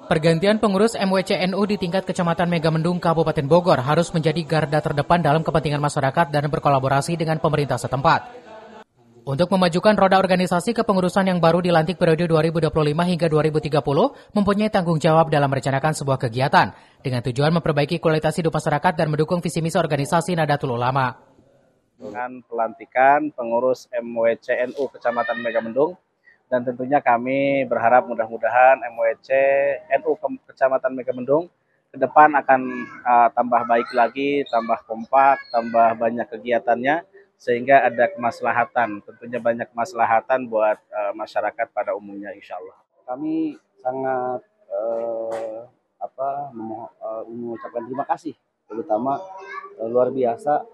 Pergantian pengurus MWC-NU di tingkat Kecamatan Megamendung, Kabupaten Bogor harus menjadi garda terdepan dalam kepentingan masyarakat dan berkolaborasi dengan pemerintah setempat. Untuk memajukan roda organisasi kepengurusan yang baru dilantik periode 2025 hingga 2030 mempunyai tanggung jawab dalam merencanakan sebuah kegiatan dengan tujuan memperbaiki kualitas hidup masyarakat dan mendukung visi misi organisasi Nahdlatul Ulama. Dengan pelantikan pengurus MWC-NU Kecamatan Megamendung, dan tentunya kami berharap mudah-mudahan MWC-NU Kecamatan Megamendung ke depan akan tambah baik lagi, tambah kompak, tambah banyak kegiatannya, sehingga ada kemaslahatan, tentunya banyak kemaslahatan buat masyarakat pada umumnya, insya Allah. Kami sangat mengucapkan terima kasih, terutama luar biasa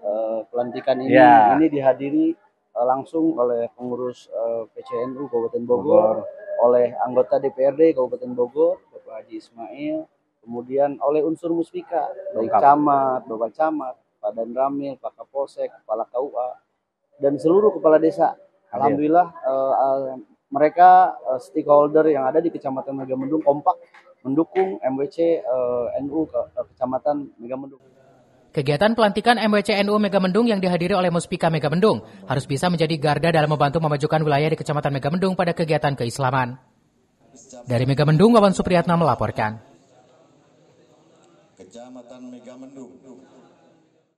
pelantikan ini. Ini dihadiri langsung oleh pengurus PCNU Kabupaten Bogor, oleh anggota DPRD Kabupaten Bogor, Bapak Haji Ismail, kemudian oleh unsur muspika, baik camat, Bapak Camat, Pak Danramil, Pak Kapolsek, Kepala KUA, dan seluruh kepala desa. Alhamdulillah mereka stakeholder yang ada di Kecamatan Megamendung kompak mendukung MWC-NU Kecamatan Megamendung. Kegiatan pelantikan MWC-NU Megamendung yang dihadiri oleh Muspika Megamendung harus bisa menjadi garda dalam membantu memajukan wilayah di Kecamatan Megamendung pada kegiatan keislaman. Dari Megamendung, Wawan Supriyatna melaporkan. Kecamatan Megamendung.